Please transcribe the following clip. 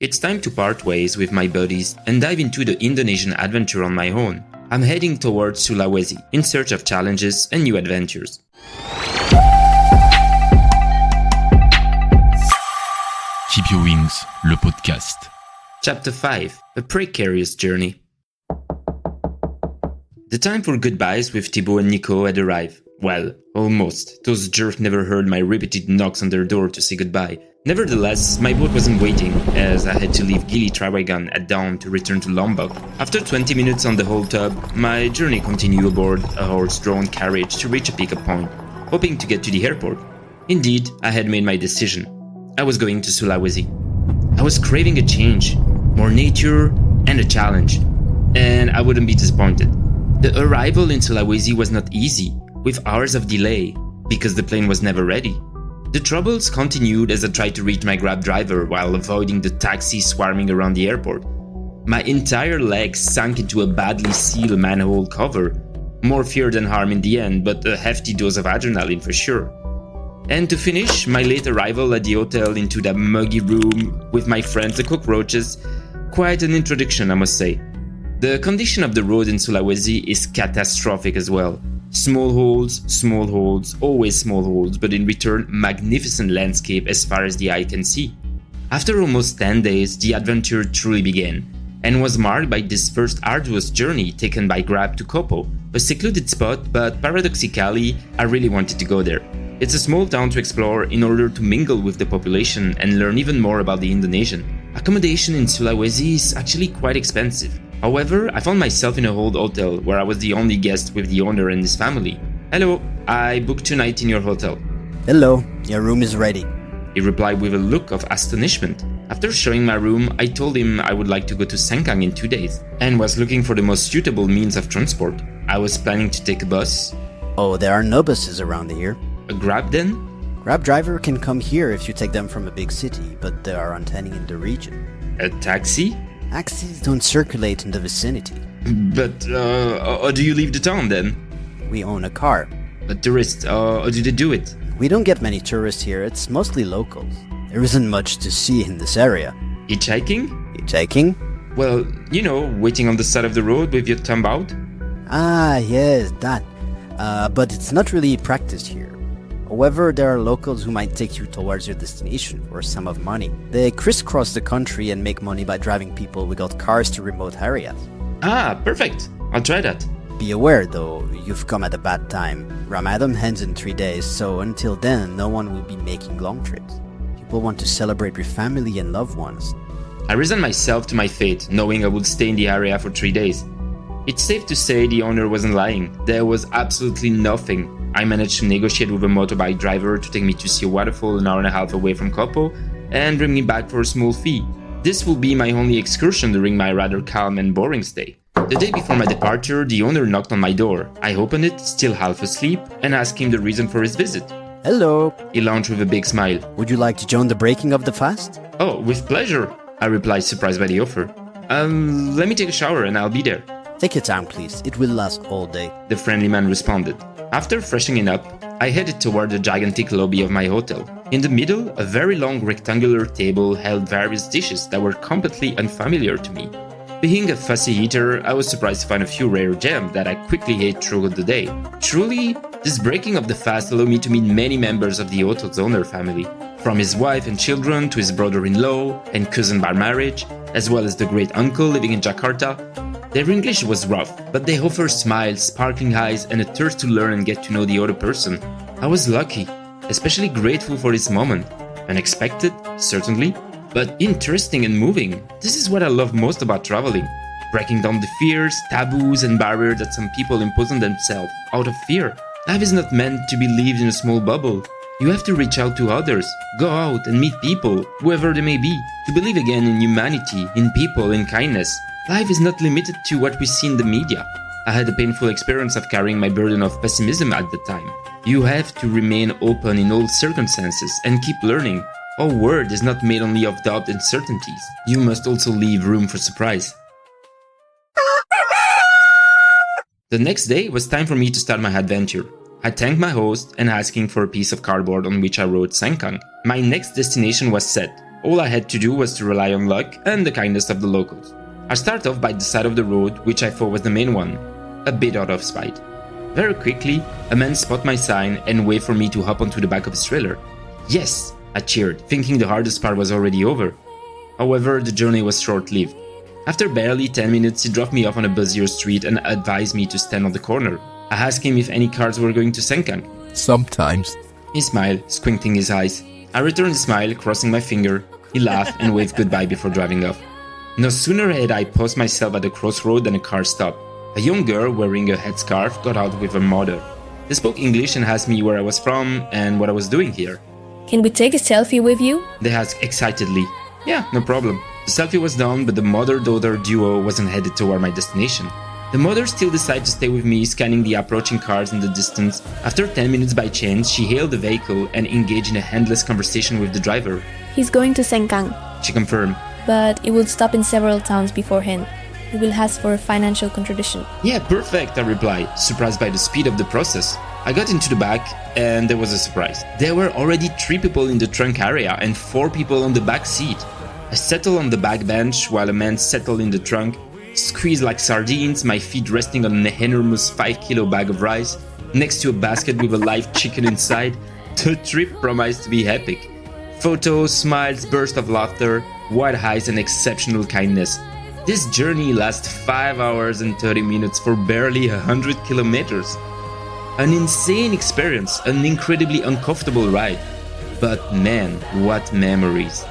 It's time to part ways with my buddies and dive into the Indonesian adventure on my own. I'm heading towards Sulawesi in search of challenges and new adventures. Keep Your Wings, le podcast. Chapter 5, A Precarious Journey. The time for goodbyes with Thibault and Nico had arrived. Well, almost. Those jerks never heard my repeated knocks on their door to say goodbye. Nevertheless, my boat wasn't waiting, as I had to leave Gili Trawangan at dawn to return to Lombok. After 20 minutes on the whole tub, my journey continued aboard a horse-drawn carriage to reach a pickup point, hoping to get to the airport. Indeed, I had made my decision. I was going to Sulawesi. I was craving a change, more nature, and a challenge. And I wouldn't be disappointed. The arrival in Sulawesi was not easy, with hours of delay, because the plane was never ready. The troubles continued as I tried to reach my Grab driver while avoiding the taxis swarming around the airport. My entire leg sank into a badly sealed manhole cover. More fear than harm in the end, but a hefty dose of adrenaline for sure. And to finish, my late arrival at the hotel into that muggy room with my friends the cockroaches, quite an introduction I must say. The condition of the road in Sulawesi is catastrophic as well. Small holes, always small holes, but in return, magnificent landscape as far as the eye can see. After almost 10 days, the adventure truly began, and was marked by this first arduous journey taken by Grab to Kopo, a secluded spot, but paradoxically, I really wanted to go there. It's a small town to explore in order to mingle with the population and learn even more about the Indonesian. Accommodation in Sulawesi is actually quite expensive. However, I found myself in a old hotel where I was the only guest with the owner and his family. "Hello, I booked 2 nights in your hotel." "Hello, your room is ready," he replied with a look of astonishment. After showing my room, I told him I would like to go to Sengkang in 2 days and was looking for the most suitable means of transport. I was planning to take a bus. "Oh, there are no buses around here." "A Grab then?" "Grab driver can come here if you take them from a big city, but there are any in the region." "A taxi?" "Taxis don't circulate in the vicinity." "But, how do you leave the town then?" "We own a car." "A tourist, how do they do it?" "We don't get many tourists here, it's mostly locals. There isn't much to see in this area." "Hitchhiking?" "Hitchhiking?" "Well, waiting on the side of the road with your thumb out." "Ah, yes, that. But it's not really practiced here. However, there are locals who might take you towards your destination for a sum of money. They crisscross the country and make money by driving people without cars to remote areas." "Ah, perfect. I'll try that." "Be aware, though, you've come at a bad time. Ramadan ends in 3 days, so until then, no one will be making long trips. People want to celebrate with family and loved ones." I resigned myself to my fate, knowing I would stay in the area for 3 days. It's safe to say the owner wasn't lying. There was absolutely nothing. I managed to negotiate with a motorbike driver to take me to see a waterfall an hour and a half away from Kopo and bring me back for a small fee. This will be my only excursion during my rather calm and boring stay. The day before my departure, the owner knocked on my door. I opened it, still half asleep, and asked him the reason for his visit. "Hello." He launched with a big smile. "Would you like to join the breaking of the fast?" "Oh, with pleasure," I replied, surprised by the offer. Let me take a shower and I'll be there." "Take your time, please. It will last all day," the friendly man responded. After freshening up, I headed toward the gigantic lobby of my hotel. In the middle, a very long rectangular table held various dishes that were completely unfamiliar to me. Being a fussy eater, I was surprised to find a few rare gems that I quickly ate throughout the day. Truly, this breaking of the fast allowed me to meet many members of the hotel's owner family, from his wife and children to his brother-in-law and cousin by marriage, as well as the great uncle living in Jakarta. Their English was rough, but they offered smiles, sparkling eyes, and a thirst to learn and get to know the other person. I was lucky, especially grateful for this moment. Unexpected, certainly, but interesting and moving. This is what I love most about traveling. Breaking down the fears, taboos, and barriers that some people impose on themselves out of fear. Life is not meant to be lived in a small bubble. You have to reach out to others, go out and meet people, whoever they may be, to believe again in humanity, in people, in kindness. Life is not limited to what we see in the media. I had a painful experience of carrying my burden of pessimism at the time. You have to remain open in all circumstances and keep learning. Our world is not made only of doubt and certainties. You must also leave room for surprise. The next day was time for me to start my adventure. I thanked my host and asking for a piece of cardboard on which I wrote Sengkang. My next destination was set. All I had to do was to rely on luck and the kindness of the locals. I start off by the side of the road, which I thought was the main one, a bit out of spite. Very quickly, a man spotted my sign and waved for me to hop onto the back of his trailer. Yes, I cheered, thinking the hardest part was already over. However, the journey was short-lived. After barely 10 minutes, he dropped me off on a busier street and advised me to stand on the corner. I asked him if any cars were going to Sengkang. Sometimes. He smiled, squinting his eyes. I returned the smile, crossing my finger. He laughed and waved goodbye before driving off. No sooner had I posed myself at the crossroad than a car stopped. A young girl wearing a headscarf got out with her mother. They spoke English and asked me where I was from and what I was doing here. Can we take a selfie with you? They asked excitedly. Yeah, no problem. The selfie was done, but the mother-daughter duo wasn't headed toward my destination. The mother still decided to stay with me, scanning the approaching cars in the distance. After 10 minutes by chance, she hailed the vehicle and engaged in a endless conversation with the driver. He's going to Sengkang, She confirmed. but he will stop in several towns beforehand. He will ask for a financial contribution. Yeah, perfect, I replied, surprised by the speed of the process. I got into the back, and there was a surprise. There were already 3 people in the trunk area and 4 people on the back seat. I settled on the back bench while a man settled in the trunk, squeezed like sardines, my feet resting on an enormous 5-kilo bag of rice, next to a basket with a live chicken inside. The trip promised to be epic. Photos, smiles, bursts of laughter, wide eyes and exceptional kindness. This journey lasted 5 hours and 30 minutes for barely 100 kilometers. An insane experience, an incredibly uncomfortable ride. But man, what memories.